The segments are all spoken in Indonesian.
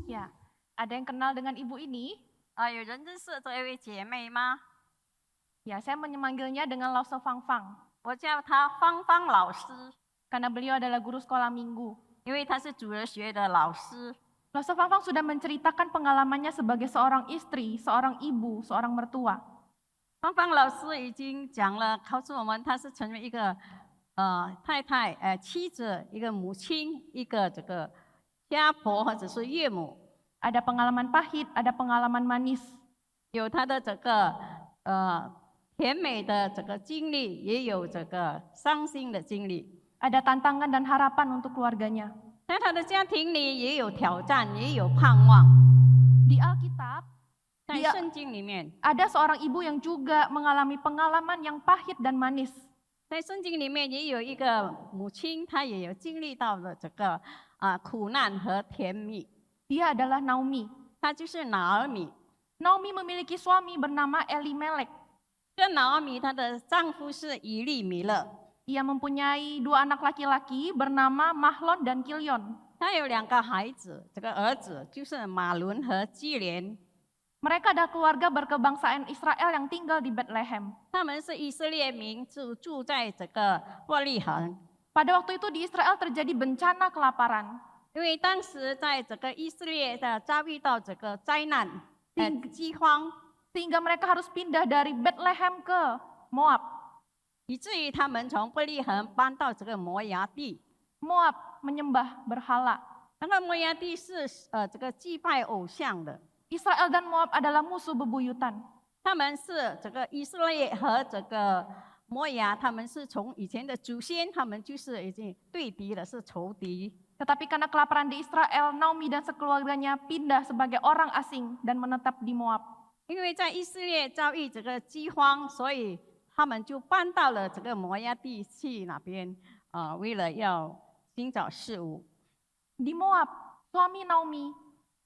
Ya, ada yang kenal dengan ibu ini? 有人认识这一位姐妹吗？ Ya, saya memanggilnya dengan Lause Fang Fang, 我叫她芳芳老师， karena beliau adalah guru sekolah minggu. 因为她是主日学的老师。 Lause Fang Fang sudah menceritakan pengalamannya sebagai seorang istri, seorang ibu, seorang mertua. 芳芳老师已经讲了，告诉我们她是成为一个太太、妻子、一个母亲、一个这个家婆或者是岳母， Ada pengalaman pahit, ada pengalaman manis. 有她的这个甜美的这个经历，也有这个伤心的经历。 Ada tantangan dan harapan untuk keluarganya. 在她的家庭里也有挑战，也有盼望。 Di Alkitab, 在 Dia- 圣经里面， ada seorang ibu yang juga mengalami pengalaman yang pahit dan manis. 在圣经里面也有一个母亲，她也有经历到了这个苦难和甜蜜。 Dia adalah Naomi. 她就是拿俄米。 Naomi memiliki suami bernama Elimelek. 这拿俄米她的丈夫是以利米勒， Ia mempunyai dua anak laki-laki bernama Mahlon dan Kilion. 她有2个孩子，这个儿子就是马伦和基连。 Mereka adalah keluarga berkebangsaan Israel yang tinggal di Bethlehem. 他们是以色列民，住在这个伯利恒。 Pada waktu itu di Israel terjadi bencana kelaparan. 因为当时在这个以色列的遭遇到这个灾难，饥荒， Sehingga mereka harus pindah dari Bethlehem ke Moab. 以至于他们从伯利恒搬到这个摩崖地。 Moab menyembah berhala. 然后摩崖地是这个祭拜偶像的。 Israel dan Moab adalah musuh bebuyutan. 他们是这个以色列和这个摩崖，他们是从以前的祖先，他们就是已经对敌了，是仇敌。 Tetapi karena kelaparan di Israel, Naomi dan sekeluarganya pindah sebagai orang asing dan menetap di Moab. 因为在以色列遭遇这个饥荒，所以他们就搬到了这个摩崖地去那边为了要寻找事物。 Di Moab, suami Naomi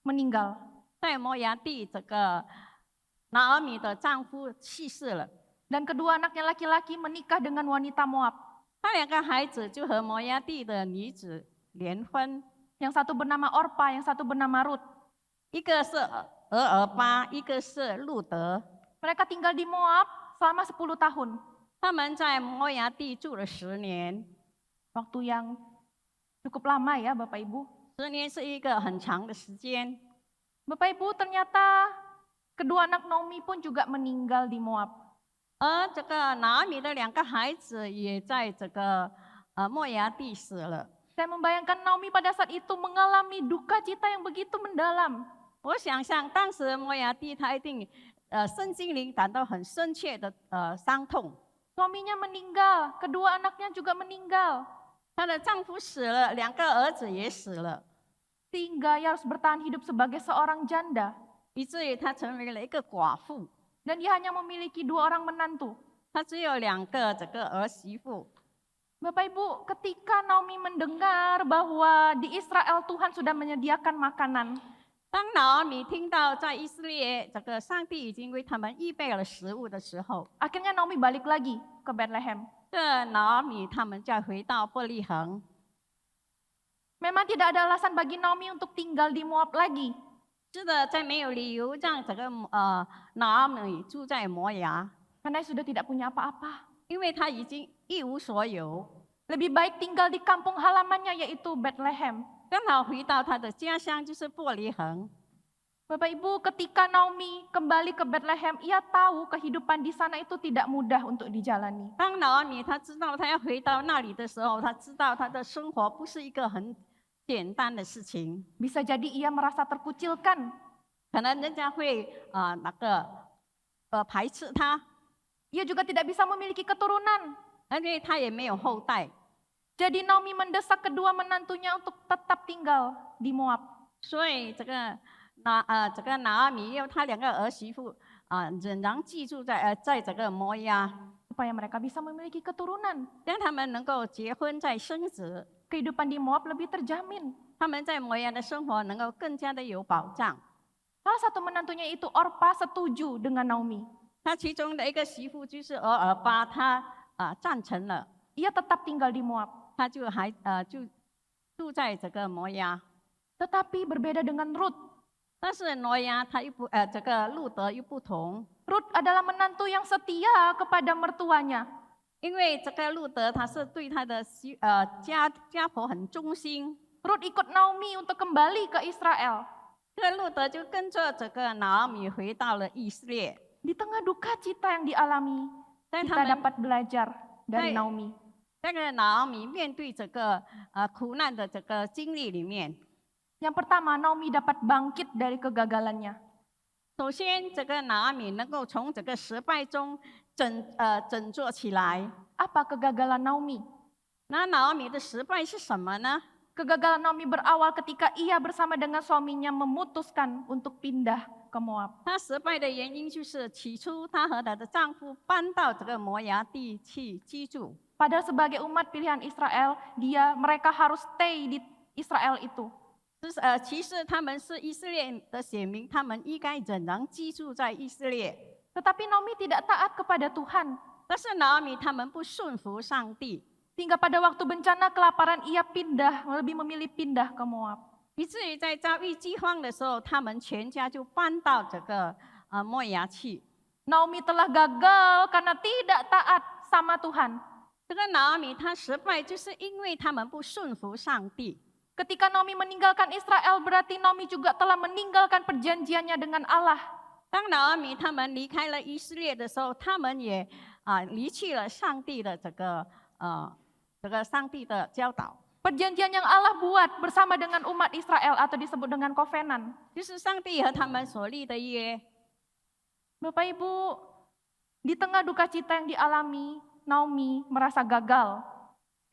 meninggal. 在摩崖地，这个拿俄米的丈夫去世了， Dan kedua anaknya laki-laki menikah dengan wanita Moab. 他2个孩子就和摩崖地的女子联婚， Yang satu bernama Orpa, yang satu bernama Rut. 一个是俄尔巴，一个是路德。 Mereka tinggal di Moab selama 10 tahun. 他们在摩崖地住了10年， Waktu yang cukup lama ya Bapak Ibu. 10年是一个很长的时间。 Bapak Ibu, ternyata kedua anak Naomi pun juga meninggal di Moab. 而这个拿俄米的2个孩子也在这个摩崖地死了。 Saya membayangkan Naomi pada saat itu mengalami duka cita yang begitu mendalam. 我想象当时摩崖地他一定身心灵感到很深切的伤痛。 Suaminya meninggal, kedua anaknya juga meninggal. 她的丈夫死了，2个儿子也死了， Sehingga ia harus bertahan hidup sebagai seorang janda. 以至于她成为了一个寡妇。 Dan dia hanya memiliki 2 orang menantu. 她只有2个这个儿媳妇。 Bapak Ibu, ketika Naomi mendengar bahwa di Israel Tuhan sudah menyediakan makanan, 当拿俄米听到在以色列这个上帝已经为他们预备了食物的时候， akhirnya Naomi balik lagi ke Bethlehem. 这拿俄米他们再回到伯利恒。 Memang tidak ada alasan bagi Naomi untuk tinggal di Moab lagi. 是的，在没有理由让这个拿俄米住在摩崖， Karena sudah tidak punya apa-apa. 因为他已经一无所有， Lebih baik tinggal di kampung halamannya yaitu Bethlehem. 刚好回到他的家乡就是伯利恒。 Bapak Ibu, ketika Naomi kembali ke Bethlehem, ia tahu kehidupan di sana itu tidak mudah untuk dijalani. 当拿俄米他知道他要回到那里的时候，他知道他的生活不是一个很简单的事情， Bisa jadi ia merasa terkucilkan. 可能人家会排斥他， Ia juga tidak bisa memiliki keturunan. 而且他也没有后代。 Jadi Naomi mendesak kedua menantunya untuk tetap tinggal di Moab. 所以这个拿俄米要他2个儿媳妇仍然寄住在这个摩崖， Supaya mereka bisa memiliki keturunan. 让他们能够结婚再生子， Kehidupan di Moab lebih terjamin. 他们在摩崖的生活能够更加的有保障。 Salah satu menantunya itu Orpa setuju dengan Naomi. 他其中的一个媳妇就是俄尔巴，她赞成了， Ia tetap tinggal di Moab. 她就住在这个摩崖。 Tetapi berbeda dengan Rut. 但是挪亚他又不这个路德又不同， Rut adalah menantu yang setia kepada mertuanya. 因为这个路德他是对他的家婆很忠心， Rut ikut Naomi untuk kembali ke Israel. 这个路德就跟着这个拿俄米回到了以色列。 Di tengah duka cita yang dialami, 但他 kita 们 dapat belajar dari Hai. Naomi. 这个拿俄米面对这个苦难的这个经历里面， Yang pertama, Naomi dapat bangkit dari kegagalannya. 首先这个拿俄米能够从这个失败中振作起来。 Apa kegagalan Naomi? 那拿俄米的失败是什么呢？ Kegagalan Naomi berawal ketika ia bersama dengan suaminya memutuskan untuk pindah ke Moab. 她失败的原因就是起初她和她的丈夫搬到这个摩崖地去居住， Padahal sebagai umat pilihan Israel, mereka harus stay di Israel itu. 其实他们是以色列的选民，他们应该仍然居住在以色列。 Tetapi Naomi tidak taat kepada Tuhan. 但是拿俄米他们不顺服上帝， Sehingga pada waktu bencana kelaparan ia lebih memilih pindah ke Moab. 以至于在遭遇饥荒的时候，他们全家就搬到这个摩崖去。 Naomi telah gagal karena tidak taat sama Tuhan. 这个拿俄米他失败，就是因为他们不顺服上帝。 Ketika Naomi meninggalkan Israel, berarti Naomi juga telah meninggalkan perjanjiannya dengan Allah. 当拿俄米他们离开了以色列的时候，他们也离弃了上帝的这个上帝的教导， Perjanjian yang Allah buat bersama dengan umat Israel atau disebut dengan kovenan. 就是上帝和他们所立的约。 Bapak Ibu, di tengah duka cita yang dialami, Naomi merasa gagal.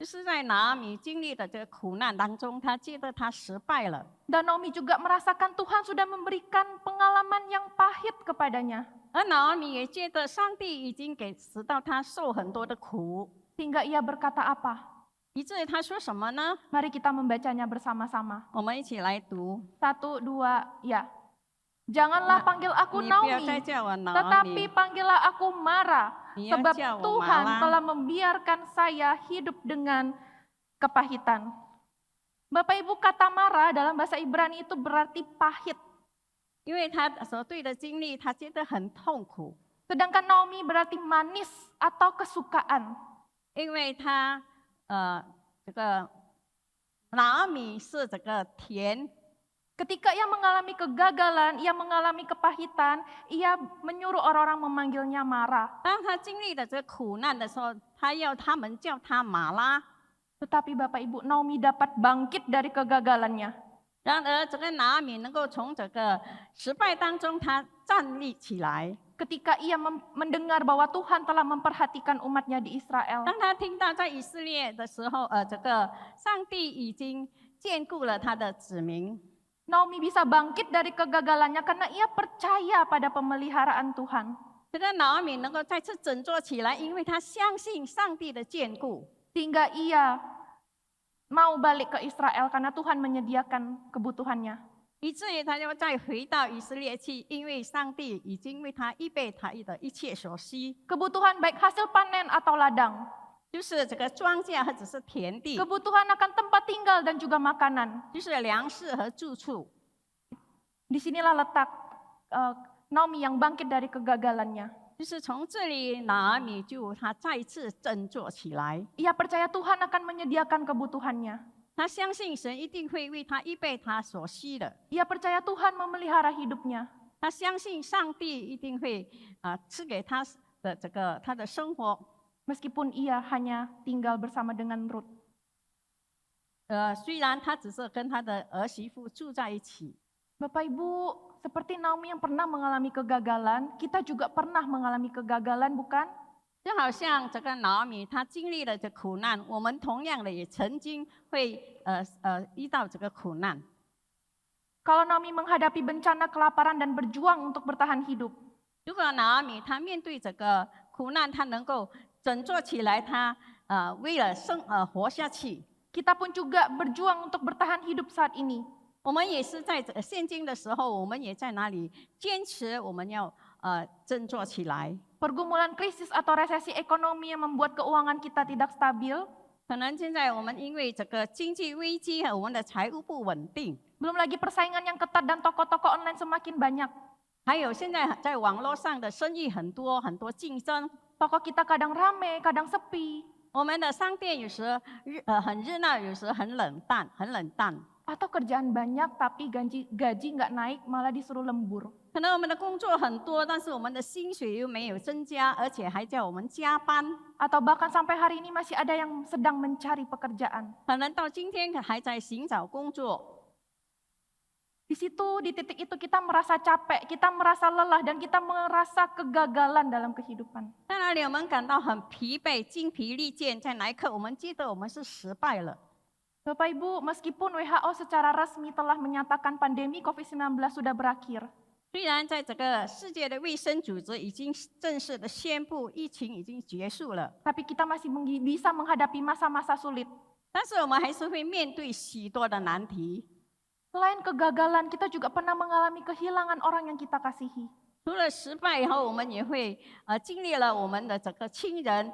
就是在拿俄米经历的这个苦难当中，他觉得他失败了， Dan Naomi juga merasakan Tuhan sudah memberikan pengalaman yang pahit kepadanya. 而拿俄米也觉得上帝已经使到他受很多的苦， Sehingga ia berkata apa? 以至于他说什么呢？ Mari kita membacanya bersama-sama. 我们一起来读。 1, 2, ya. Janganlah panggil aku 你不要再 Naomi, 叫我拿俄 tetapi 米， panggillah aku Mara. 你要 Sebab 叫我 Tuhan 玛拉。 telah membiarkan saya hidup dengan kepahitan. Bapak Ibu, kata Mara dalam bahasa Ibrani itu berarti pahit. 因为他所对的经历，他觉得很痛苦， Sedangkan Naomi berarti manis atau kesukaan. 因为他这个拿俄米是这个甜。 Ketika ia mengalami kegagalan, ia mengalami kepahitan, ia menyuruh orang-orang memanggilnya Mara. 当他经历了这苦难的时候，他要他们叫他马拉。 Tetapi Bapak Ibu, Naomi dapat bangkit dari kegagalannya. 然而，这个拿俄米能够从这个失败当中，他站立起来。 Ketika ia mendengar bahwa Tuhan telah memperhatikan umatnya di Israel. 当他听到在以色列的时候，这个上帝已经眷顾了他的子民。 Naomi bisa bangkit dari kegagalannya karena ia percaya pada pemeliharaan Tuhan. 这个拿俄米能够再次振作起来，因为他相信上帝的眷顾。 Sehingga ia mau balik ke Israel karena Tuhan menyediakan kebutuhannya. 以至于他要再回到以色列去，因为上帝已经为他预备他的一切所需， Kebutuhan baik hasil panen atau ladang. 就是这个庄稼或者是田地， Kebutuhan akan tempat tinggal dan juga makanan. 就是粮食和住处。 Disinilah letak Naomi yang bangkit dari kegagalannya. 就是从这里，拿俄米他再次振作起来， Ia percaya Tuhan akan menyediakan kebutuhannya. 他相信神一定会为他预备他所需的， Ia percaya Tuhan memelihara hidupnya. 他相信上帝一定会赐给他的这个他的生活。 Meskipun ia hanya tinggal bersama dengan Rut. 虽然他只是跟他的儿媳妇住在一起， Bapak Ibu, seperti Naomi yang pernah mengalami kegagalan, kita juga pernah mengalami kegagalan, bukan? 就好像这个拿俄米他经历了这苦难，我们同样的也曾经会遇到这个苦难。 Kalau Naomi menghadapi bencana kelaparan dan berjuang untuk bertahan hidup, 如果拿俄米他面对这个苦难，他能够振作起来，他为了活下去。 kita pun juga berjuang untuk bertahan hidup saat ini. 我们也是在现今的时候，我们也在哪里坚持，我们要振作起来。 Pergumulan krisis atau resesi ekonomi yang membuat keuangan kita tidak stabil, 可能现在我们因为这个经济危机和我们的财务不稳定， Belum lagi persaingan yang ketat dan toko-toko online semakin banyak. 还有现在在网络上的生意很多很多竞争， Toko kita kadang rame, kadang sepi. 我们的商店有时很热闹，有时很冷淡，很冷淡。 Atau kerjaan banyak tapi gaji nggak naik, malah disuruh lembur. 可能我们的工作很多，但是我们的薪水又没有增加，而且还叫我们加班。 Atau bahkan sampai hari ini masih ada yang sedang mencari pekerjaan. 可能到今天还在寻找工作。 Di situ, di titik itu kita merasa capek, kita merasa lelah, dan kita merasa kegagalan dalam kehidupan. 在那里我们感到很疲惫、精疲力尽，在那一刻我们记得我们是失败了。 Bapak Ibu, meskipun WHO secara resmi telah menyatakan pandemi COVID-19 sudah berakhir, 虽然在这个世界的卫生组织已经正式的宣布疫情已经结束了， tapi kita masih bisa menghadapi masa-masa sulit. 但是我们还是会面对许多的难题。 Selain kegagalan, kita juga pernah mengalami kehilangan orang yang kita kasihi. 除了失败以后，我们也会经历了我们的这个亲人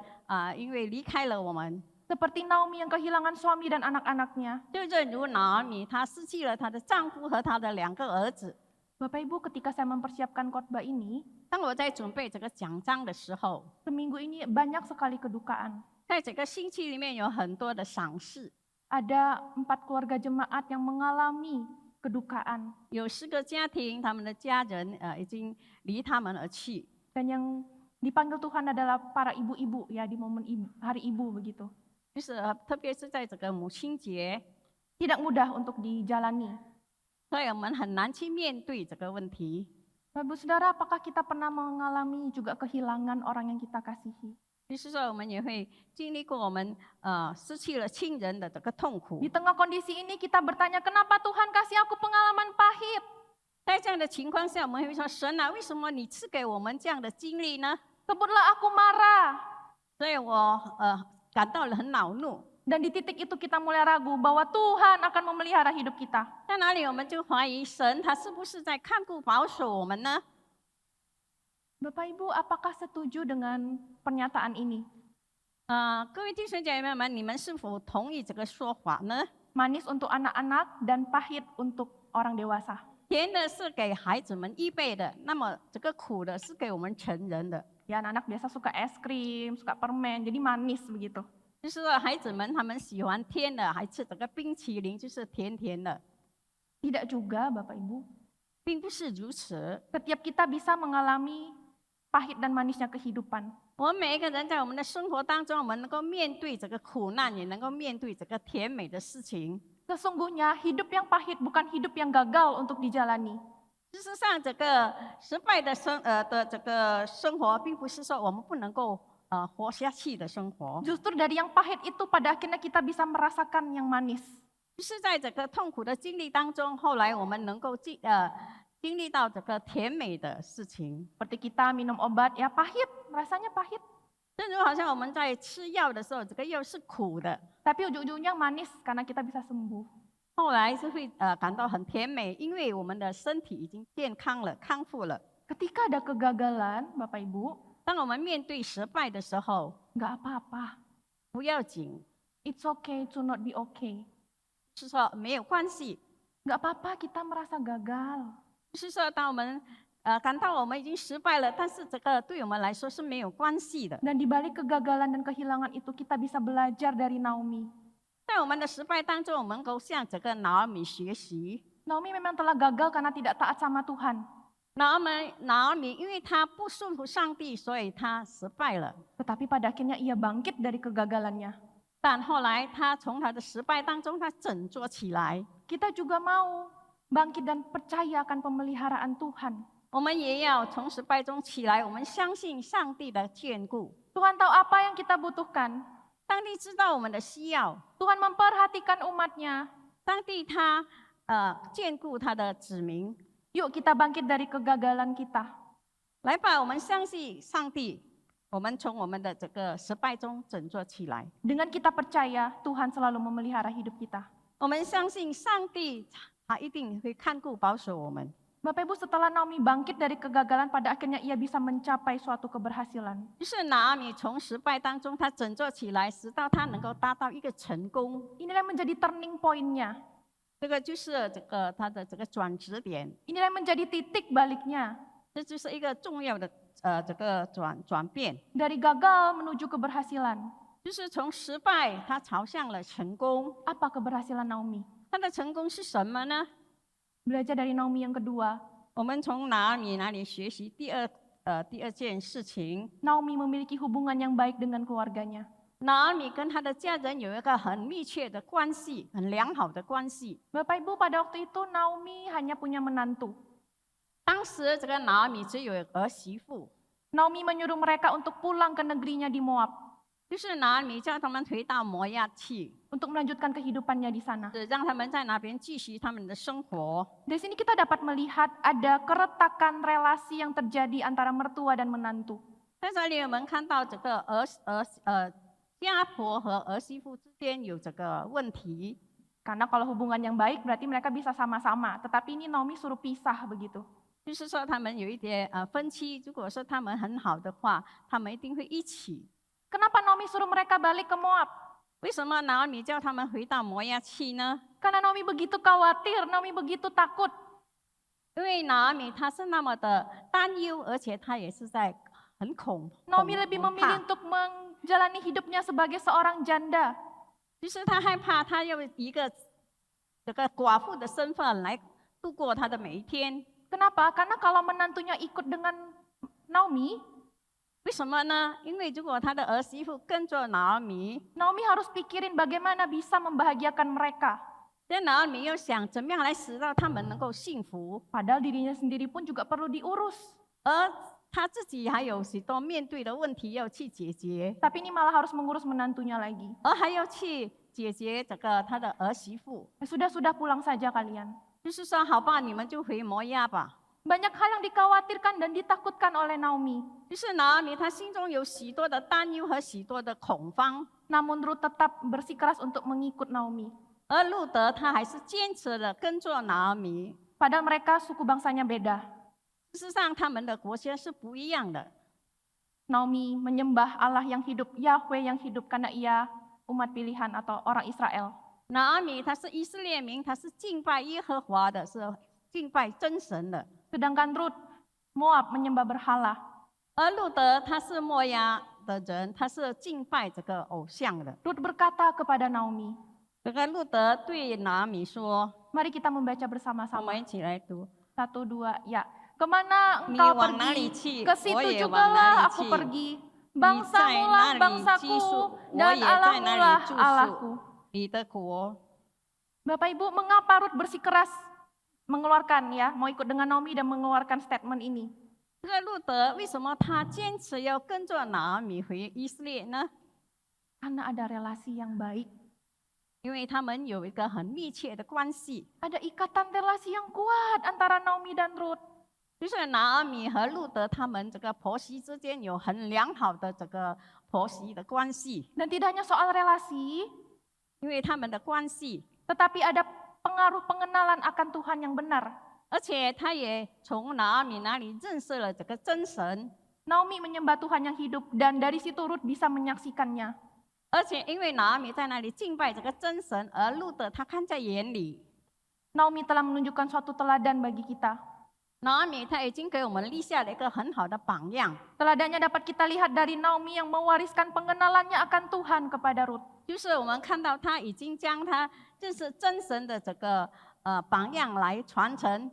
因为离开了我们。 Seperti Naomi yang kehilangan suami dan anak-anaknya. 就正如拿俄米，她失去了她的丈夫和她的2个儿子。 Bapak Ibu, ketika saya mempersiapkan khotbah ini, 当我在准备这个讲章的时候， seminggu ini banyak sekali kedukaan. 在这个星期里面有很多的赏识， Ada 4 keluarga jemaat yang mengalami kedukaan. 有4个家庭，他们的家人已经离他们而去。 Dan yang dipanggil Tuhan adalah para ibu-ibu ya di momen hari ibu begitu. 就是特别是在这个母亲节， Tidak mudah untuk dijalani. 所以我们很难去面对这个问题。 Bapak Ibu Saudara, apakah kita pernah mengalami juga kehilangan orang yang kita kasihi? 就是说，我们也会经历过我们失去了亲人的这个痛苦 Di。tengah kondisi ini kita bertanya, kenapa Tuhan kasih aku pengalaman pahit? 在这样的情况下，我们会说：“神啊，为什么你赐给我们这样的经历呢 Sebutlah aku marah.？” 所以我感到了很恼怒。 Dan di titik itu kita mulai ragu bahwa Tuhan akan memelihara hidup kita. 在哪里我们就怀疑神，他是不是在看顾保守我们呢？ Bapak Ibu, apakah setuju dengan pernyataan ini? 各位弟兄姐妹们，你们是否同意这个说法呢？ Manis untuk anak-anak dan pahit untuk orang dewasa. 甜的是给孩子们预备的，那么这个苦的是给我们成人的。 Ya, anak-anak biasa suka es krim, suka permen, jadi manis begitu. 就是说孩子们他们喜欢甜的，还吃这个冰淇淋，就是甜甜的， Tidak juga, Bapak Ibu. 并不是如此。 Setiap kita bisa mengalami pahit dan manisnya kehidupan. 我们每一个人在我们的生活当中，我们能够面对这个苦难，也能够面对这个甜美的事情。 Sesungguhnya hidup yang pahit bukan hidup yang gagal untuk dijalani. 事实上，这个失败的这个生活，并不是说我们不能够活下去的生活， Justru dari yang pahit itu pada akhirnya kita bisa merasakan yang manis. 就是在这个痛苦的经历当中，后来我们能够经历到这个甜美的事情。 Seperti kita minum obat, ya pahit, rasanya pahit. 正如好像我们在吃药的时候，这个药是苦的， Tapi ujung-ujungnya manis karena kita bisa sembuh. 后来是会感到很甜美，因为我们的身体已经健康了、康复了。 Ketika ada kegagalan, Bapak Ibu, 当我们面对失败的时候， nggak apa-apa. 不要紧， It's okay to not be okay. 是说没有关系， Nggak apa-apa kita merasa gagal. 是说当我们感到我们已经失败了，但是这个对我们来说是没有关系的。 Dan di balik kegagalan dan kehilangan itu kita bisa belajar dari Naomi. 在我们的失败当中，我们能够向这个拿俄米学习。 Naomi memang telah gagal karena tidak taat sama Tuhan. 拿俄米，因为他不顺服上帝，所以他失败了。 Tetapi pada akhirnya ia bangkit dari kegagalannya. 但后来他从他的失败当中，他振作起来。 Kita juga mau bangkit dan percaya akan pemeliharaan Tuhan. 我们也要从失败中起来，我们相信上帝的眷顾。 Tuhan tahu apa yang kita butuhkan. 上帝知道我们的需要， Tuhan memperhatikan umatnya. 上帝他眷顾他的子民。 Yuk kita bangkit dari kegagalan kita. 来吧，我们相信上帝，我们从我们的这个失败中振作起来。 Dengan kita percaya Tuhan selalu memelihara hidup kita. 我们相信上帝，他一定会看顾保守我们。 Bapak Ibu, setelah Naomi bangkit dari kegagalan, pada akhirnya ia bisa mencapai suatu keberhasilan. 就是拿俄米从失败当中，他振作起来，直到他能够达到一个成功。 Inilah yang menjadi turning point-nya. 这个就是这个它的这个转折点， Inilah yang menjadi titik baliknya 这就是一个重要的这个转变， dari gagal menuju keberhasilan. 就是从失败它朝向了成功。 Apa keberhasilan Naomi? 它的成功是什么呢？ Belajar dari Naomi yang kedua. 我们从拿俄米那里学习第二件事情。 Naomi memiliki hubungan yang baik dengan keluarganya. 拿俄米跟他的家人有一个很密切的关系，很良好的关系。 Bapak Ibu, pada waktu itu Naomi hanya punya menantu. 当时这个拿俄米只有儿媳妇， Naomi menyuruh mereka untuk pulang ke negerinya di Moab 就是拿俄米叫他们回到摩亚去， untuk melanjutkan kehidupannya di sana. 是让他们在那边继续他们的生活。 Dari sini kita dapat melihat ada keretakan relasi yang terjadi antara mertua dan menantu. 在这里我们看到这个家婆和儿媳妇之间有这个问题， Karena kalau hubungan yang baik berarti mereka bisa sama-sama. Tetapi ini Naomi suruh pisah begitu. 就是说他们有一点分歧。如果说他们很好的话，他们一定会一起。 Kenapa Naomi suruh mereka balik ke Moab? 为什么拿俄米叫他们回到摩亚去呢？ Karena Naomi begitu khawatir, Naomi begitu takut. 因为拿俄米他是那么的担忧，而且他也是在很恐 Naomi lebih 怕 memilih，untuk menjalani hidupnya sebagai seorang janda. 就是他害怕他用一个这个寡妇的身份来度过他的每一天。 Kenapa? Karena kalau menantunya ikut dengan Naomi, 为什么呢？因为如果他的儿媳妇跟着拿俄米， Naomi harus pikirin bagaimana bisa membahagiakan mereka. 这拿俄米又想怎么样来使到他们能够幸福， Padahal dirinya sendiri pun juga perlu diurus. 而他自己还有许多面对的问题要去解决， Tapi ini malah harus mengurus menantunya lagi. 而还要去解决这个他的儿媳妇。 Sudah pulang saja kalian. 就是说，好吧，你们就回摩亚吧。 Banyak hal yang dikhawatirkan dan ditakutkan oleh Naomi. 就是拿俄米，他心中有许多的担忧和许多的恐慌， Namun Ruth tetap bersikeras untuk mengikut Naomi. 而路德他还是坚持的跟着拿俄米。 Padahal mereka suku bangsanya beda. 事实上，他们的国家是不一样的。 Naomi menyembah Allah yang hidup, Yahweh yang hidup karena ia umat pilihan atau orang Israel. 拿俄米他是以色列民，他是敬拜耶和华的，是敬拜真神的。 Sedangkan Ruth, Moab menyembah berhala. 而路德他是摩押的人，他是敬拜这个偶像的。 Ruth berkata kepada Naomi, 这个路德对拿俄米说 mari kita membaca：“ 我 bersama-sama. 们一起来读。 1, 2, ya. Kemana Ni engkau wang nali pergi, ci, ke situ oye wang jugalah nali aku ci. pergi. Ni Bangsamulah zai nali bangsaku jisu, dan oye zai nali Allahmulah jusu. Allahku. 你的国。 Bapak Ibu, mengapa Ruth bersikeras mengeluarkan ya, mau ikut dengan Naomi dan mengeluarkan statement ini? 这个路德为什么他坚持要跟着拿俄米回以色列呢？ Karena ada relasi yang baik. 因为他们有一个很密切的关系， Ada ikatan relasi yang kuat antara Naomi dan Ruth. 就是拿俄米和路德他们这个婆媳之间有很良好的这个婆媳的关系， Dan tidak hanya soal relasi, 因为他们的关系， tetapi ada pengaruh pengenalan akan Tuhan yang benar. 而且他也从拿俄米那里认识了这个真神， Naomi menyembah Tuhan yang hidup dan dari situ Ruth bisa menyaksikannya. 而且因为拿俄米在那里敬拜这个真神，而路德他看在眼里， Naomi telah menunjukkan suatu teladan bagi kita. 拿俄米他已经给我们立下了一个很好的榜样， Teladannya dapat kita lihat dari Naomi yang mewariskan pengenalannya akan Tuhan kepada Ruth. 就是我们看到他已经将他认识真神的这个榜样来传承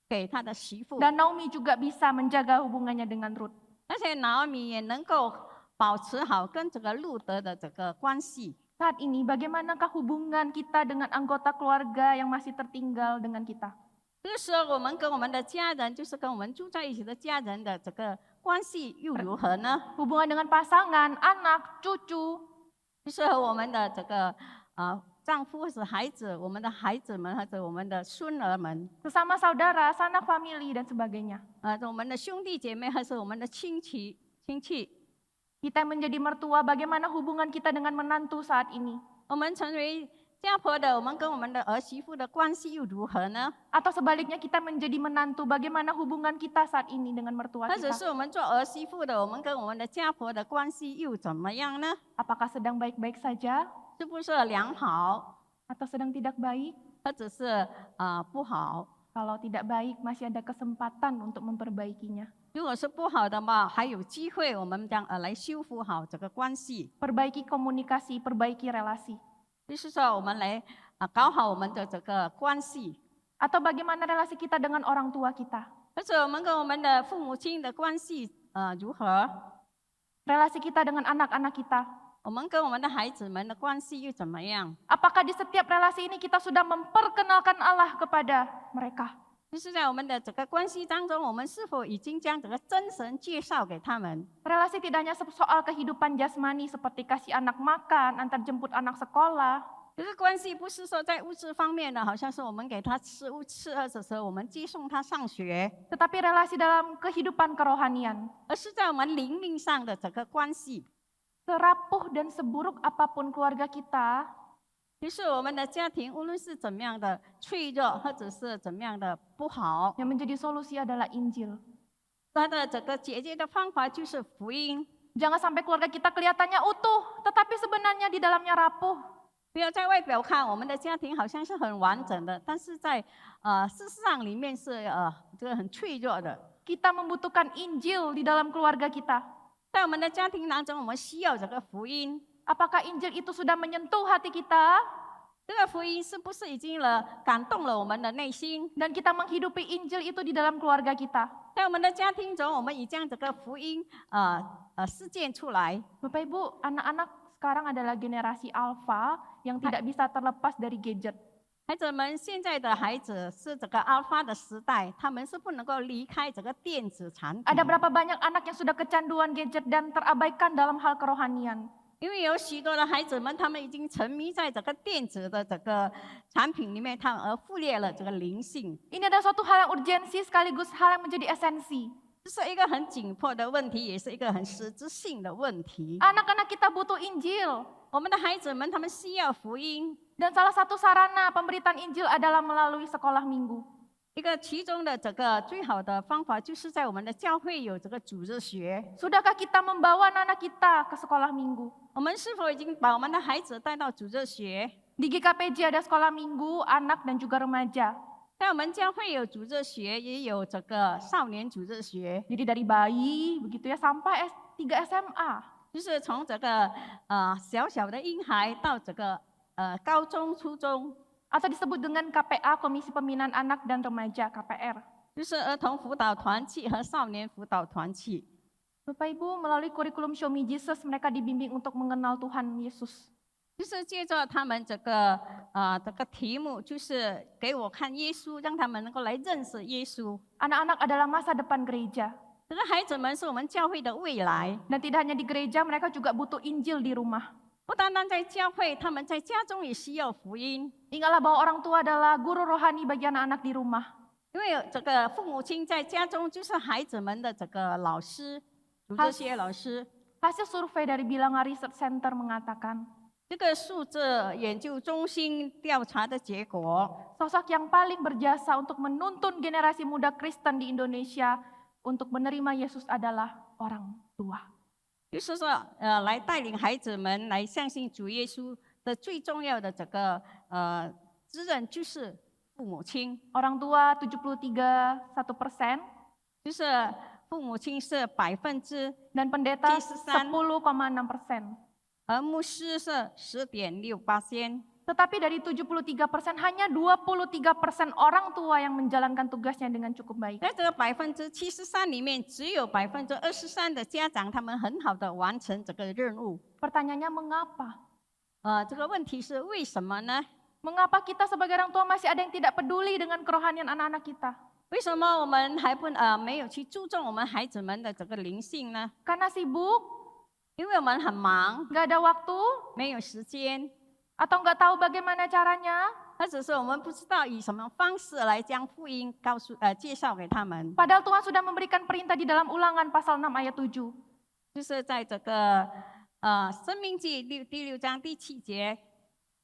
给他的媳妇， Dan Naomi juga bisa menjaga hubungannya dengan Ruth. 而且拿俄米也能够保持好跟这个路德的这个关系。 Saat ini bagaimanakah hubungan kita dengan anggota keluarga yang masih tertinggal dengan kita? 这个时候，我们跟我们的家人，就是跟我们住在一起的家人的这个关系又如何呢？ Hubungan dengan pasangan, anak, cucu, 就是和我们的这个丈夫或是孩子，我们的孩子们或者我们的孙儿们， sesama saudara, sanak famili, dan sebagainya. 我们的兄弟姐妹还是我们的亲戚。 Kita yang menjadi mertua, bagaimana hubungan kita dengan menantu saat ini? 我们成为家婆的，我们跟我们的儿媳妇的关系又如何呢？ Atau sebaliknya kita menjadi menantu, bagaimana hubungan kita saat ini dengan mertua 或者 kita? 是我们做儿媳妇的，我们跟我们的家婆的关系又怎么样呢？ Apakah sedang baik-baik saja 是不是良好？ atau sedang tidak baik? 或者是不好。 Kalau tidak baik, masih ada kesempatan untuk memperbaikinya. 如果是不好的嘛，还有机会我们将来修复好这个关系， Perbaiki komunikasi, perbaiki relasi. 就是说我们来搞好我们的这个关系， Atau bagaimana relasi kita dengan orang tua kita? 或者我们跟我们的父母亲的关系如何？ Relasi kita dengan anak-anak kita. 我们跟我们的孩子们的关系又怎么样？ Apakah di setiap relasi ini kita sudah memperkenalkan Allah kepada mereka? 就是在我们的这个关系当中，我们是否已经将这个真神介绍给他们？ Relasi tidak hanya soal kehidupan jasmani seperti kasih anak makan, antar jemput anak sekolah. 这个关系不是说在物质方面的，好像是我们给他吃物吃，或者是我们接送他上学， Tetapi relasi dalam kehidupan kerohanian. 而是在我们灵命上的这个关系。 Serapuh dan seburuk apapun keluarga kita, 就是我们的家庭，无论是怎么样的脆弱，或者是怎么样的不好， yang menjadi solusi adalah Injil. 它的这个解决的方法就是福音。 Jangan sampai keluarga kita kelihatannya utuh, tetapi sebenarnya di dalamnya rapuh. 不要在外表看我们的家庭好像是很完整的，但是在事实上里面是这个很脆弱的。 Kita membutuhkan Injil di dalam keluarga kita. 在我们的家庭当中，我们需要这个福音。 Apakah Injil itu sudah menyentuh hati kita 这个福音是不是已经感动了我们的内心？ dan kita menghidupi Injil itu di dalam keluarga kita? 在我们的家庭中，我们已将这个福音实践出来。 Bapak Ibu, anak-anak sekarang adalah generasi alfa yang tidak bisa terlepas dari gadget. 孩子们，现在的孩子是这个阿尔法的时代，他们是不能够离开这个电子产品。 Ada berapa banyak anak yang sudah kecanduan gadget dan terabaikan dalam hal kerohanian? 因为有许多的孩子们，他们已经沉迷在这个电子的这个产品里面，他们而忽略了这个灵性。 Ini adalah suatu hal yang urgensi sekaligus hal yang menjadi esensi. 这是一个很紧迫的问题，也是一个很实质性的问题。 Anak-anak kita butuh Injil. 我们的孩子们，他们需要福音。 Dan salah satu sarana pemberitaan Injil adalah melalui sekolah minggu. 一个其中的这个最好的方法，就是在我们的教会有这个主日学。 Sudahkah kita membawa anak kita ke sekolah minggu? 我们是否已经把我们的孩子带到主日学？ Di GKPJ ada sekolah minggu, anak dan juga remaja. 在我们教会有主日学，也有这个少年主日学， Jadi dari bayi begitu ya sampai S3 SMA. 就是从这个小小的婴孩到这个高中、初中， Atau disebut dengan KPA, Komisi Pembinaan Anak dan Remaja, KPR. 就是儿童辅导团契和少年辅导团契。 Bapak Ibu, melalui kurikulum Show Me Jesus, mereka dibimbing untuk mengenal Tuhan Yesus. 就是借着他们这个题目，就是给我看耶稣，让他们能够来认识耶稣。 Anak-anak adalah masa depan gereja. 这个孩子们是我们教会的未来， Dan tidak hanya di gereja, mereka juga butuh Injil di rumah. 不单单在教会，他们在家中也需要福音。 Ingatlah bahwa orang tua adalah guru rohani bagi anak-anak di rumah. 因为这个父母亲在家中就是孩子们的这个老师，主日学老师。 Hasil survei dari Bilanga Research Center mengatakan, 这个数字研究中心调查的结果， sosok yang paling berjasa untuk menuntun generasi muda Kristen di Indonesia untuk menerima Yesus adalah orang tua. 就是说，来带领孩子们来相信主耶稣的最重要的这个责任就是父母亲， Orang tua 73,1%, 就是父母亲是%， dan pendeta 73. 10,6%. 而牧师是10.6%。 Tetapi dari 73%, hanya 23% orang tua yang menjalankan tugasnya dengan cukup baik. 在这个73%里面，只有23%的家长他们很好的完成这个任务。 Pertanyaannya mengapa? 这个问题是为什么呢？ Mengapa kita sebagai orang tua masih ada yang tidak peduli dengan kerohanian anak-anak kita? 为什么我们还没有去注重我们孩子们的这个灵性呢？ Karena sibuk, 因为我们很忙， nggak ada waktu, 没有时间， atau nggak tahu bagaimana caranya. 或者是我们不知道以什么方式来将福音介绍给他们。 Padahal Tuhan sudah memberikan perintah di dalam Ulangan pasal 6 ayat 7. 就是在这个申命记第6章第7节，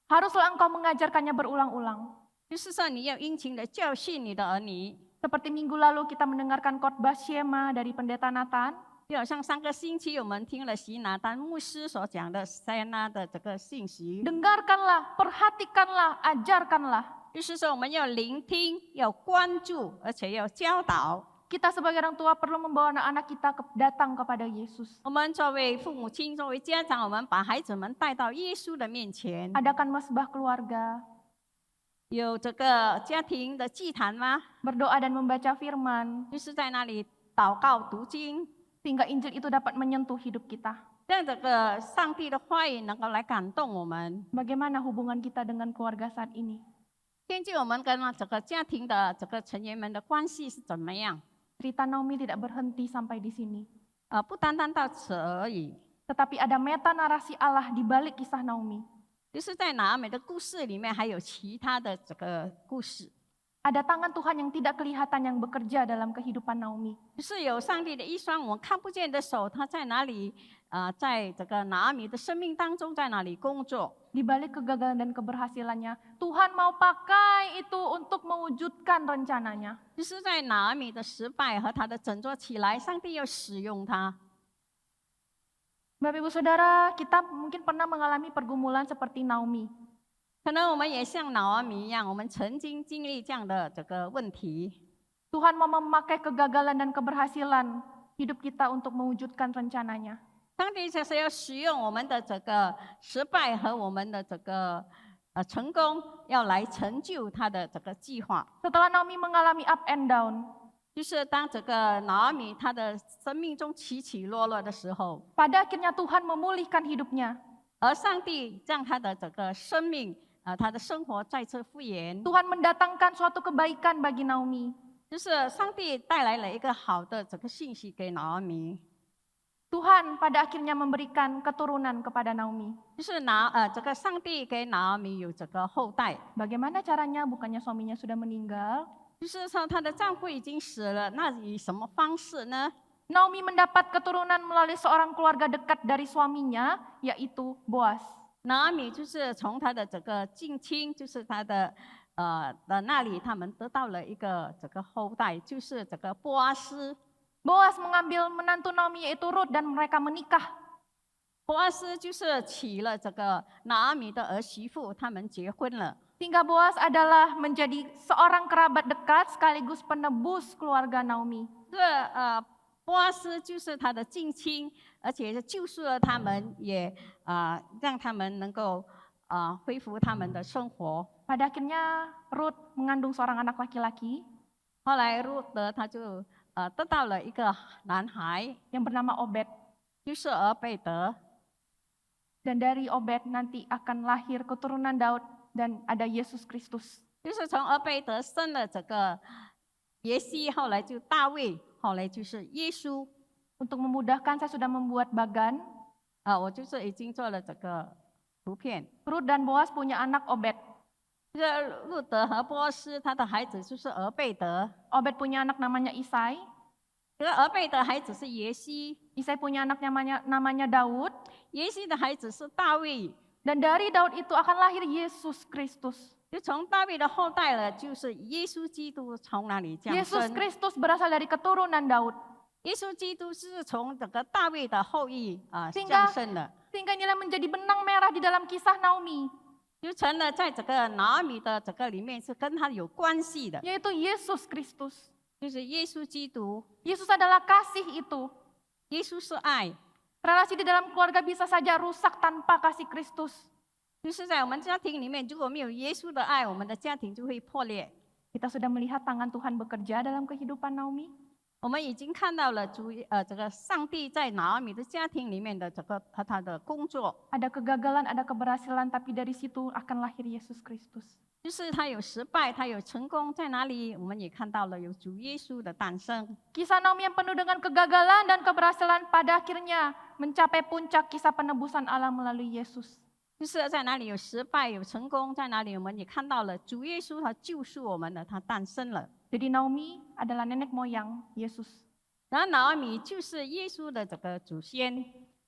Haruslah engkau mengajarkannya berulang-ulang. 就是说你要殷勤的教训你的儿女。 Seperti minggu lalu kita mendengarkan khotbah Shema dari pendeta Nathan. 就好像上个星期我们听了席拿丹牧师所讲的塞纳的这个信息， Dengarkanlah, perhatikanlah, ajarkanlah. 就是说我们要聆听，要关注，而且要教导。 Kita sebagai orang tua perlu membawa anak-anak kita datang kepada Yesus. 我们作为父母亲，作为家长，我们把孩子们带到耶稣的面前。 Adakan mesbah keluarga, 有这个家庭的祭坛吗？ berdoa dan membaca firman, 就是在那里祷告、读经， sehingga Injil itu dapat menyentuh hidup kita. 让这个上帝的话语能够来感动我们， Bagaimana hubungan kita dengan keluarga saat ini? 根据我们跟这个家庭的这个成员们的关系是怎么样？ Cerita Naomi tidak berhenti sampai di sini. 不单单到此而已， Tetapi ada meta narasi Allah di balik kisah Naomi. 就是在拿美的故事里面还有其他的这个故事， Ada tangan Tuhan yang tidak kelihatan yang bekerja dalam kehidupan Naomi. 就是有上帝的一双我们看不见的手，他在哪里？在这个拿米的生命当中，在哪里工作？ Di balik kegagalan dan keberhasilannya, Tuhan mau pakai itu untuk mewujudkan rencananya. 就是在拿米的失败和他的振作起来，上帝要使用他。 Bapak Ibu Saudara, kita mungkin pernah mengalami pergumulan seperti Naomi. 可能我们也像拿米一样，我们曾经经历这样的这个问题。 Tuhan mau memakai kegagalan dan keberhasilan hidup kita untuk mewujudkan rencananya. 上帝就是要使用我们的这个失败和我们的这个成功，要来成就他的这个计划。 Setelah Naomi mengalami up and down, 就是当这个拿米他的生命中起起落落的时候， pada akhirnya Tuhan memulihkan hidupnya. 而上帝让他的这个生命他的生活再次复原， Tuhan mendatangkan suatu kebaikan bagi Naomi. 就是上帝带来了一个好的这个信息给拿米。 Tuhan pada akhirnya memberikan keturunan kepada Naomi. 就是这个上帝给拿米有这个后代， Bagaimana caranya? Bukannya suaminya sudah meninggal. 就是说她的丈夫已经死了，那以什么方式呢？ Naomi mendapat keturunan melalui seorang keluarga dekat dari suaminya, yaitu Boas. 拿米就是从她的这个近亲，就是她的那里，他们得到了一个这个后代，就是这个波阿斯。 Boas mengambil menantu Naomi yaitu Rut dan mereka menikah. 波阿斯就是娶了这个拿米的儿媳妇，他们结婚了。 Sehingga Boas adalah menjadi seorang kerabat dekat sekaligus penebus keluarga Naomi. 这波阿斯就是他的近亲，而且是救赎了他们，也让他们能够恢复他们的生活。 Pada akhirnya Rut mengandung seorang anak laki-laki 后来路德他就得到了一个男孩， yang bernama Obed. 就是俄贝德。 Dan dari Obed nanti akan lahir keturunan Daud dan ada Yesus Kristus. 就是从俄贝德生了这个耶西，后来就大卫，后来就是耶稣。 Untuk memudahkan saya sudah membuat bagan. 我就是已经做了这个图片。 Rut dan Boas punya anak Obed. 这个路德和波斯，他的孩子就是俄贝德。 Obed punya anak namanya Isai. 这个俄贝德孩子是耶西， Isai punya anak namanya Daud. 耶西的孩子是大卫。 Dan dari Daud itu akan lahir Yesus Kristus. 就从大卫的后代了，就是耶稣基督从哪里降 Yesus 生？ Kristus berasal dari keturunan Daud. 耶稣基督是从这个大卫的后裔Sehingga- 降生的， Sehingga inilah menjadi benang merah di dalam kisah Naomi. 就成了在这个拿米的这个里面是跟他有关系的， Yaitu Yesus Kristus. 就是耶稣基督。 Yesus adalah kasih itu. 耶稣是爱， Relasi di dalam keluarga bisa saja rusak tanpa kasih Kristus. 就是在我们家庭里面，如果没有耶稣的爱，我们的家庭就会破裂。 Kita sudah melihat tangan Tuhan bekerja dalam kehidupan Naomi. 我们已经看到了这个上帝在拿米的家庭里面的这个他的工作， Ada kegagalan, ada keberhasilan, tapi dari situ akan lahir Yesus Kristus. 就是他有失败，他有成功，在哪里我们也看到了有主耶稣的诞生。 Kisah Naomi yang penuh dengan kegagalan dan keberhasilan pada akhirnya mencapai puncak kisah penebusan Allah melalui Yesus. 就是在哪里有失败有成功，在哪里我们也看到了主耶稣他救赎我们的，他诞生了。 Jadi Naomi adalah nenek moyang Yesus. 然后拿米就是耶稣的这个祖先，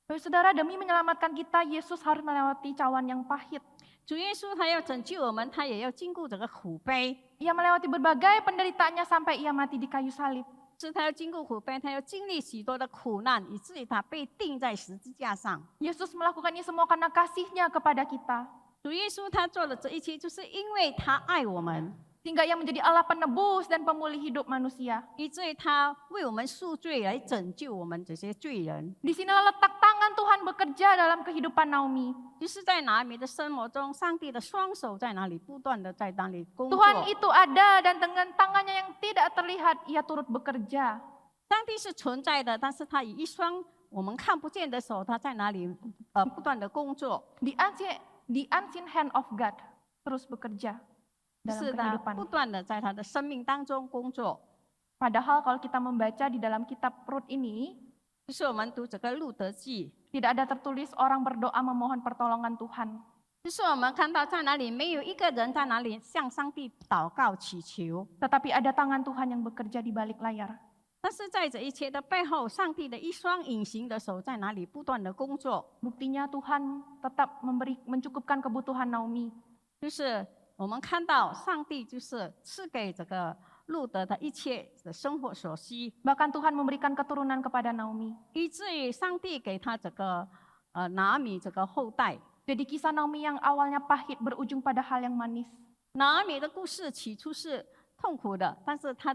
Bapak Saudara, demi menyelamatkan kita, Yesus harus melewati cawan yang pahit. 主耶稣他要拯救我们，他也要经过这个苦悲， Ia melewati berbagai penderitaannya sampai ia mati di kayu salib. 是他要经过苦悲，他要经历许多的苦难，以至于他被钉在十字架上。 Yesus melakukan ini semua karena kasihnya kepada kita. 主耶稣他做了这一切，就是因为他爱我们， Sehingga ia menjadi Allah penebus dan pemulih hidup manusia. 以至于他为我们赎罪，来拯救我们这些罪人。 Di sinilah letak tangan Tuhan bekerja dalam kehidupan Naomi. 就是在拿米的生活中，上帝的双手在哪里，不断的在那里工作。 Tuhan itu ada dan dengan tangannya yang tidak terlihat ia turut bekerja. 上帝是存在的，但是他以一双我们看不见的手，他在哪里不断的工作。 The unseen hand of God terus bekerja 是 dalam 的， kehidupan. 不断的在他的生命当中工作。 Padahal kalau kita membaca di dalam kitab Rut ini, 就是我们读这个路德记， tidak ada tertulis orang berdoa memohon pertolongan Tuhan. 就是我们看到在哪里没有一个人在哪里向上帝祷告祈求， Tetapi ada tangan Tuhan yang bekerja di balik layar. 但是在这一切的背后，上帝的一双隐形的手在哪里不断的工作。 Buktinya Tuhan tetap mencukupkan kebutuhan Naomi. 就是我们看到上帝就是赐给这个路德的一切的生活所需， Bahkan Tuhan memberikan keturunan kepada Naomi. 以至于上帝给他这个拿米这个后代。 Jadi kisah Naomi yang awalnya pahit berujung pada hal yang manis. 拿米的故事起初是痛苦的，但是它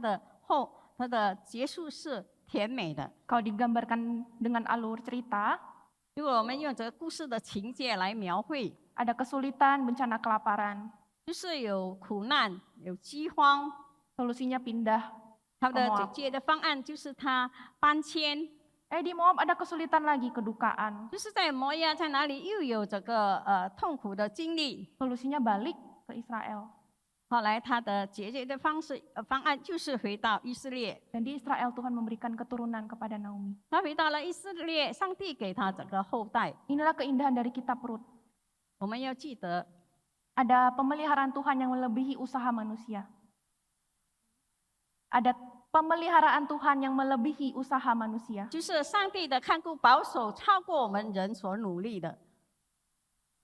的结束是甜美的。 Kalau digambarkan dengan alur cerita, 如果我们用这个故事的情节来描绘， ada kesulitan, bencana kelaparan. 就是有苦难，有饥荒， Solusinya pindah. 他的 Moab. 解决的方案就是他搬迁。 Di Moab ada kesulitan lagi, kedukaan. 就是在摩押在哪里又有这个痛苦的经历， Solusinya balik ke Israel. 后来他的解决的方案就是回到以色列。 Dan di Israel Tuhan memberikan keturunan kepada Naomi. 他回到了以色列，上帝给他这个后代。 Inilah keindahan dari kitab Rut. 我们要记得， Ada pemeliharaan Tuhan yang melebihi usaha manusia. Ada pemeliharaan Tuhan yang melebihi usaha manusia. 就是上帝的看顾保守超过我们人所努力的。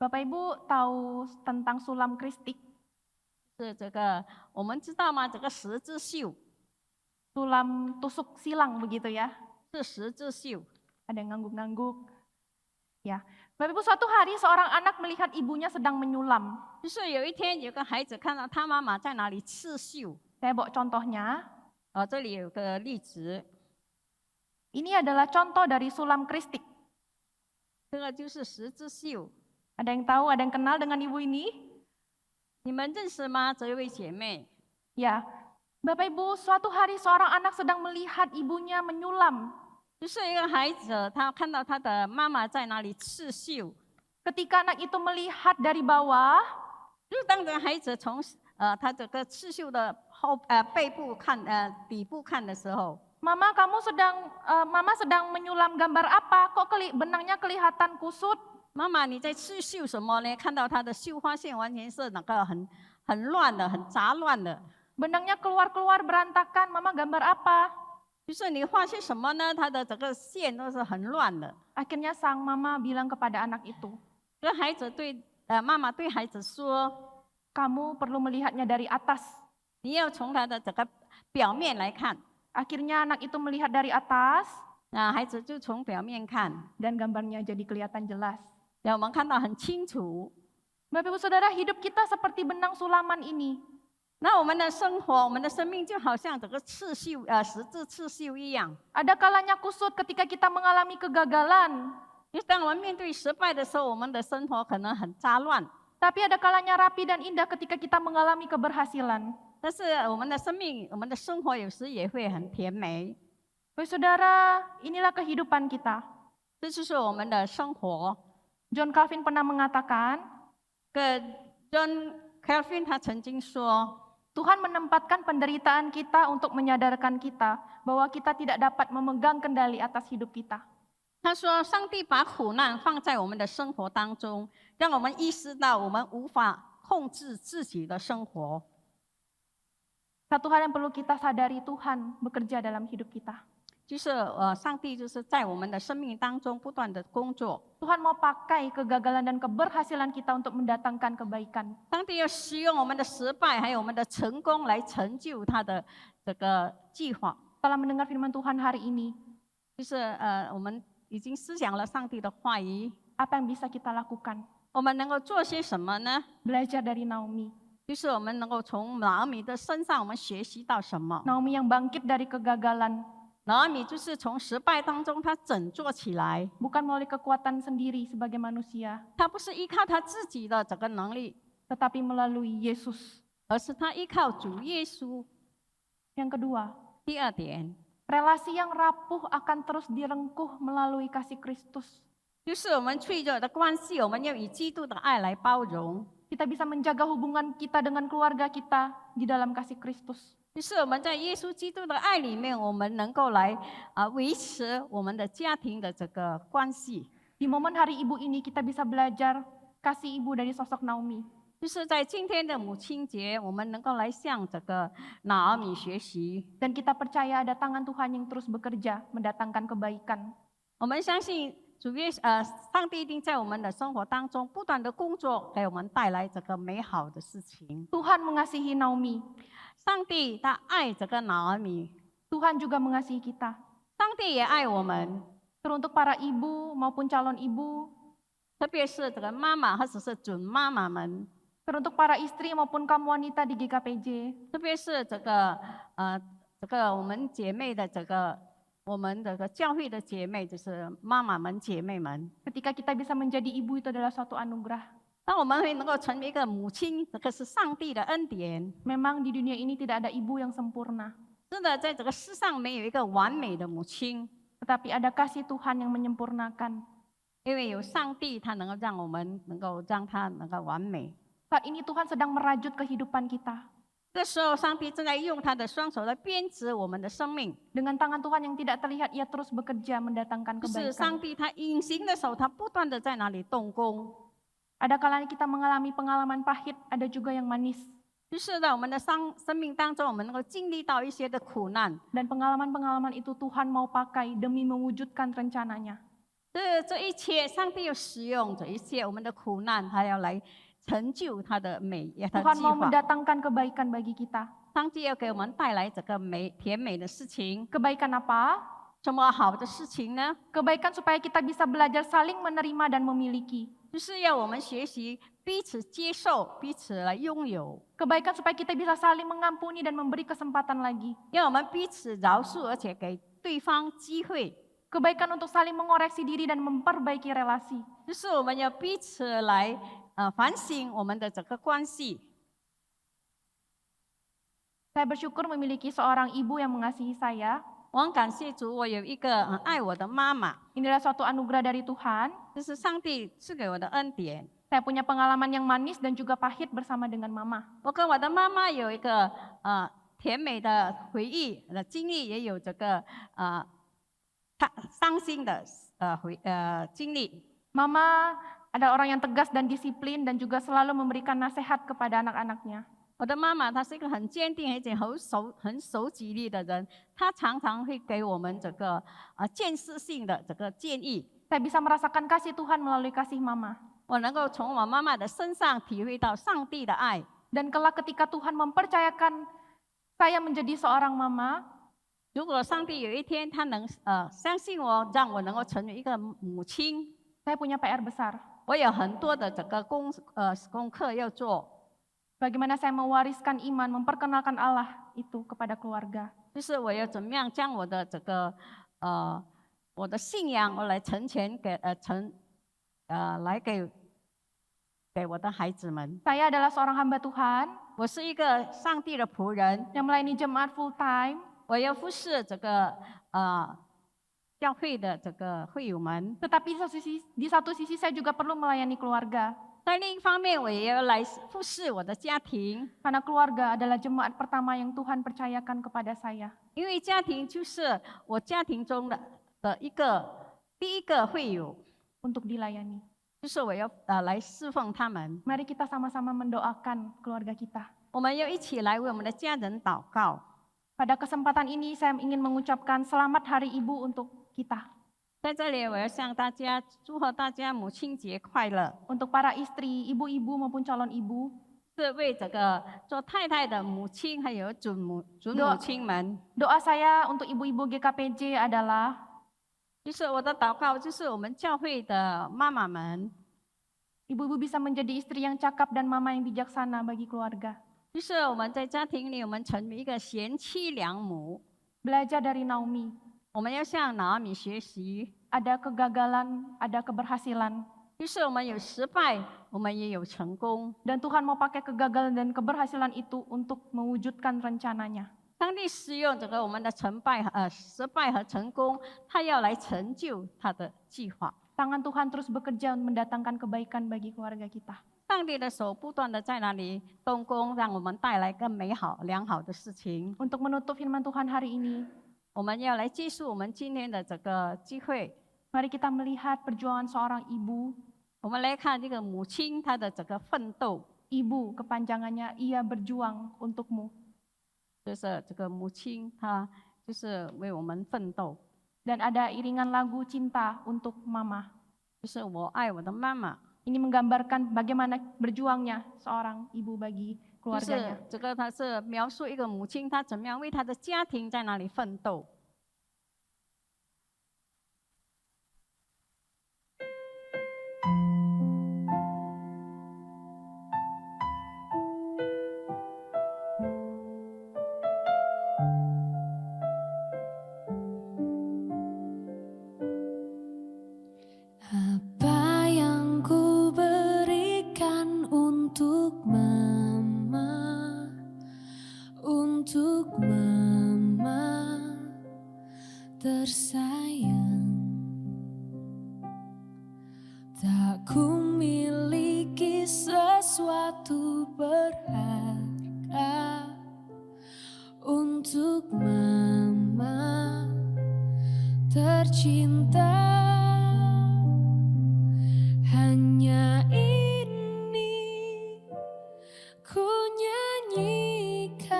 Bapak Ibu tahu tentang sulam kristik, 是这个，我们知道吗？这个十字绣 sulam tusuk silang begitu ya. 是十字绣。 Ada yang ngangguk-ngangguk. Ya, Bapak Ibu, suatu hari seorang anak melihat ibunya sedang menyulam. 就是有一天有个孩子看到他妈妈在哪里刺绣， Saya bawa contohnya. 这里有个例子， Ini adalah contoh dari sulam kristik. 这个就是十字绣。 Ada yang tahu, ada yang kenal dengan ibu ini? 你们认识吗？这位姐妹？ Ya, Bapak Ibu, suatu hari seorang anak sedang melihat ibunya menyulam. 就是一个孩子，他看到他的妈妈在哪里刺绣。 Ketika anak itu melihat dari bawah, 就当着孩子从他这个刺绣的背部看底部看的时候， Mama sedang menyulam gambar apa? Kok benangnya kelihatan kusut? 妈妈你在刺绣什么呢？看到他的绣花线完全是那个很乱的，很杂乱的。 Benangnya keluar-keluar berantakan. Mama gambar apa? 就是你画些什么呢？它的整个线都是很乱的。 Akhirnya sang mama bilang kepada anak itu, 这孩子妈妈对孩子说， kamu perlu melihatnya dari atas. 你要从他的整个表面来看。 Akhirnya anak itu melihat dari atas 那孩子就从表面看， dan gambarnya jadi kelihatan jelas. 让我们看到很清楚。 Bapak Ibu Saudara, hidup kita seperti benang sulaman ini. 那我们的生活，我们的生命就好像这个十字刺绣一样。 Ada kalanya kusut ketika kita mengalami kegagalan. 就当我们面对失败的时候，我们的生活可能很杂乱。 Tapi ada kalanya rapi dan indah ketika kita mengalami keberhasilan. 但是我们的生命，我们的生活有时也会很甜美。 Bapak Saudara, inilah kehidupan kita. 这就是我们的生活。 John Calvin pernah mengatakan, John Calvin 他曾经说， Tuhan menempatkan penderitaan kita untuk menyadarkan kita bahwa kita tidak dapat memegang kendali atas hidup kita. 他说，上帝把苦难放在我们的生活当中，让我们意识到我们无法控制自己的生活。 Satu hal yang perlu kita sadari, Tuhan bekerja dalam hidup kita. 就是上帝就是在我们的生命当中不断的工作。 Tuhan mau pakai kegagalan dan keberhasilan kita untuk mendatangkan kebaikan. 上帝要使用我们的失败还有我们的成功来成就他的这个计划。 Setelah mendengar firman Tuhan hari ini, 就是我们已经思想了上帝的话语， apa yang bisa kita lakukan? 我们能够做些什么呢？ Belajar dari Naomi. 就是我们能够从拿俄米的身上，我们学习到什么？ Naomi yang bangkit dari kegagalan, 拿俄米就是从失败当中他振作起来， bukan melalui kekuatan sendiri sebagai manusia, 他不是依靠他自己的这个能力， tetapi melalui Yesus. 而是他依靠主耶稣。 Yang kedua, 第二点， relasi yang rapuh akan terus direngkuh melalui kasih Kristus. 就是我们脆弱的关系，我们要以基督的爱来包容。 Kita bisa menjaga hubungan kita dengan keluarga kita di dalam kasih Kristus. 就是我们在耶稣基督的爱里面，我们能够来维持我们的家庭的这个关系。 Di momen Hari Ibu ini kita bisa belajar kasih ibu dari sosok Naomi. 就是在今天的母亲节，我们能够来向这个拿俄米学习。 Dan kita percaya ada tangan Tuhan yang terus bekerja mendatangkan kebaikan. 我们相信上帝一定在我们的生活当中不断的工作，给我们带来这个美好的事情。 Tuhan mengasihi Naomi. 上帝他爱这个拿俄米， Tuhan juga mengasihi kita. 上帝也爱我们， Teruntuk para ibu maupun calon ibu, 特别是这个妈妈或者是准妈妈们， teruntuk para istri maupun kaum wanita di GKPJ, 特别是这个我们姐妹的我们这个教会的姐妹，就是妈妈们姐妹们。 ketika kita bisa menjadi ibu itu adalah suatu anugerah. 当我们会能够成为一个母亲，这个是上帝的恩典。 Memang di dunia ini tidak ada ibu yang sempurna, 真的，在这个世上没有一个完美的母亲， tetapi ada kasih Tuhan yang menyempurnakan. 因为有上帝，他能够让我们能够让他能够完美。 Saat ini Tuhan sedang merajut kehidupan kita. 这时候，上帝正在用他的双手来编织我们的生命。 Dengan tangan Tuhan yang tidak terlihat, ia terus bekerja mendatangkan 就是上 kebaikan. 帝他隐形的手，他不断的在那里动工。 Ada kalanya kita mengalami pengalaman pahit, ada juga yang manis. 就是在我们的生命当中，我们能够经历到一些的苦难。 Dan pengalaman-pengalaman itu Tuhan mau pakai demi mewujudkan rencananya. 这一切，上帝要使用这一切我们的苦难，他要来成就他的美，他的 Tuhan 计 mau 划。 mendatangkan kebaikan bagi kita. 上帝要给我们带来这个甜美的事情。 Kebaikan apa? 什么好的事情呢？ Kebaikan supaya kita bisa belajar saling menerima dan memiliki. 就是要我们学习彼此接受，彼此来拥有， Kebaikan supaya kita bisa saling mengampuni dan memberi kesempatan lagi. 让我们彼此饶恕，而且给对方机会。 Kebaikan untuk saling mengoreksi diri dan memperbaiki relasi. 就是我们要彼此来反省我们的这个关系。 Saya bersyukur memiliki seorang ibu yang mengasihi saya. 我很感谢主，我有一个很爱我的妈妈， Inilah suatu anugerah dari Tuhan. 这是上帝赐给我的恩典。 Saya punya pengalaman yang manis dan juga pahit bersama dengan mama. 我跟我的妈妈有一个甜美的回忆的经历，也有这个伤心的经历。 Mama ada orang yang tegas dan disiplin dan juga selalu memberikan nasihat kepada anak-anaknya. 我的妈妈她是一个很坚定而且很守纪律的人，她常常会给我们这个建设性的这个建议。 Saya bisa merasakan kasih Tuhan melalui kasih mama. 我能够从我妈妈的身上体会到上帝的爱。 Dan kelak ketika Tuhan mempercayakan saya menjadi seorang mama, 如果上帝有一天他能相信我，让我能够成为一个母亲， saya punya PR besar. 我有很多的这个功课要做。 Bagaimana saya mewariskan iman, memperkenalkan Allah itu kepada keluarga. 就是我要怎么样将我的这个我的信仰，我来呈现来给我的孩子们。 Saya adalah seorang hamba Tuhan 我是一个上帝的仆人， yang melayani jemaat full time, 我要服侍这个教会的这个会友们。 tetapi di satu sisi saya juga perlu melayani keluarga. 在另一方面，我也要来服侍我的家庭， Karena keluarga adalah jemaat pertama yang Tuhan percayakan kepada saya. 因为家庭就是我家庭中的第一个会友， Untuk dilayani. 就是我要来侍奉他们。 Mari kita sama-sama mendoakan keluarga kita. 我们要一起来为我们的家人祷告。 Pada kesempatan ini saya ingin mengucapkan selamat Hari Ibu untuk kita. 在这里，我要向大家祝贺大家母亲节快乐。 Untuk para istri, ibu-ibu maupun calon ibu, 是为这个做太太的母亲还有准母亲们， doa saya untuk ibu-ibu GKPJ adalah 就是我的祷告，就是我们教会的妈妈们， Ibu-ibu bisa menjadi istri yang cakap dan mama yang bijaksana bagi keluarga. 就是我们在家庭里，我们成为一个贤妻良母， Belajar dari Naomi, 我们要向拿米学习。 ada kegagalan, ada keberhasilan. 就是我们有失败，我们也有成功。 Dan Tuhan mau pakai kegagalan dan keberhasilan itu untuk mewujudkan rencananya. 上帝使用这个我们的失败和成功，他要来成就他的计划。 Tangan Tuhan terus bekerja mendatangkan kebaikan bagi keluarga kita. 上帝的手不断的在那里动工，让我们带来更美好、良好的事情。 Untuk menutup firman Tuhan hari ini, 我们要来结束我们今天的这个聚会。 mari kita melihat perjuangan seorang ibu. 我们来看这个母亲她的这个奋斗， Ibu kepanjangannya, ia berjuang untukmu. 就是这个母亲她就是为我们奋斗， Dan ada iringan lagu cinta untuk mama. 就是我爱我的妈妈。 Ini menggambarkan bagaimana berjuangnya seorang ibu bagi 就 keluarganya. 是这个，她是描述一个母亲她怎么样为她的家庭在那里奋斗。 Apa yang ku berikan untuk mama tersayang, tak ku miliki sesuatu berharga untuk mama tercinta. Hanya ini ku nyanyikan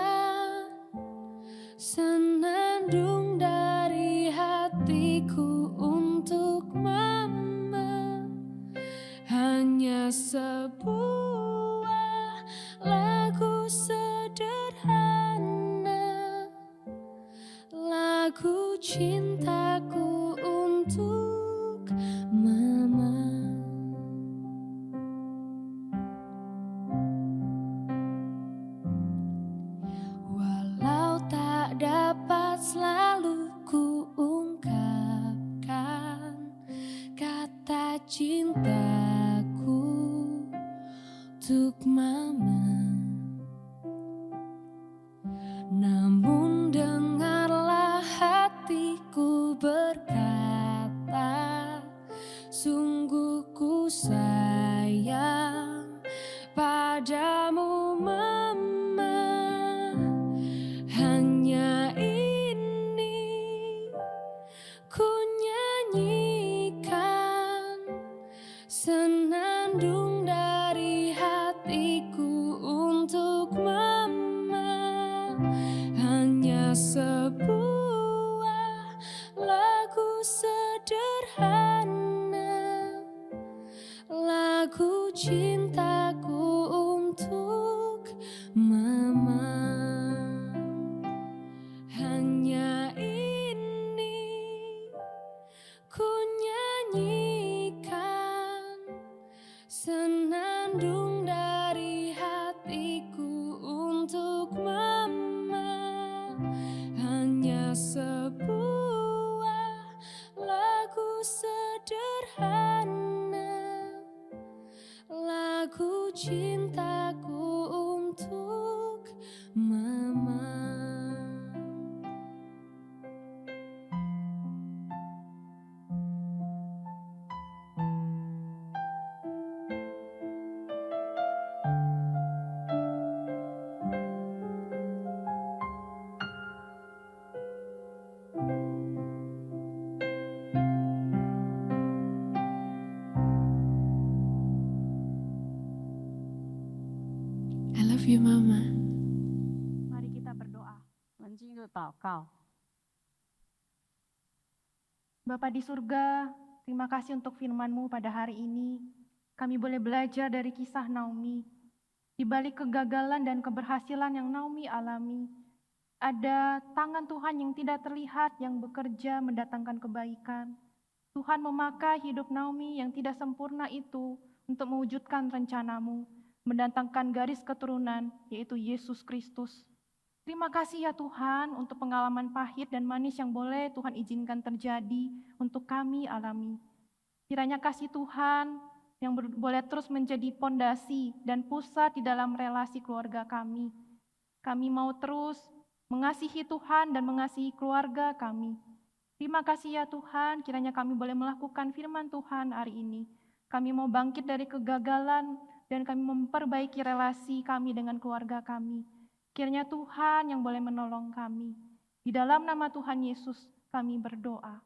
senandung dari hatiku untuk mama. Hanya sebuah lagu sederhana, lagu cintaku untuk mama. Walau tak dapat selalu ku ungkapkan kata cintaku untuk mama, namun dengarlah hatiku berkata, sungguh ku sayang padamu mama. Hanya ini ku nyanyikan senandung dari hatiku untuk mama. Hanya sebuah lagu sederhana, lagu cintaku untuk mama. Hanya ini ku nyanyikan senandung dari hatiku untuk mama. Hanya sebuah lagu sederhana, lagu cintaku untuk mama. I love you, Mama. Mari kita berdoa. 我们进入祷告。 Bapa di surga, terima kasih untuk firman-Mu pada hari ini. Kami boleh belajar dari kisah Naomi. Di balik kegagalan dan keberhasilan yang Naomi alami, ada tangan Tuhan yang tidak terlihat yang bekerja mendatangkan kebaikan. Tuhan memakai hidup Naomi yang tidak sempurna itu untuk mewujudkan rencanamu, mendatangkan garis keturunan, yaitu Yesus Kristus. Terima kasih ya Tuhan untuk pengalaman pahit dan manis yang boleh Tuhan izinkan terjadi untuk kami alami. Kiranya kasih Tuhan yang boleh terus menjadi pondasi dan pusat di dalam relasi keluarga kami. Kami mau terus mengasihi Tuhan dan mengasihi keluarga kami. Terima kasih ya Tuhan, kiranya kami boleh melakukan firman Tuhan hari ini. Kami mau bangkit dari kegagalan dan kami memperbaiki relasi kami dengan keluarga kami. Kiranya Tuhan yang boleh menolong kami. Di dalam nama Tuhan Yesus kami berdoa.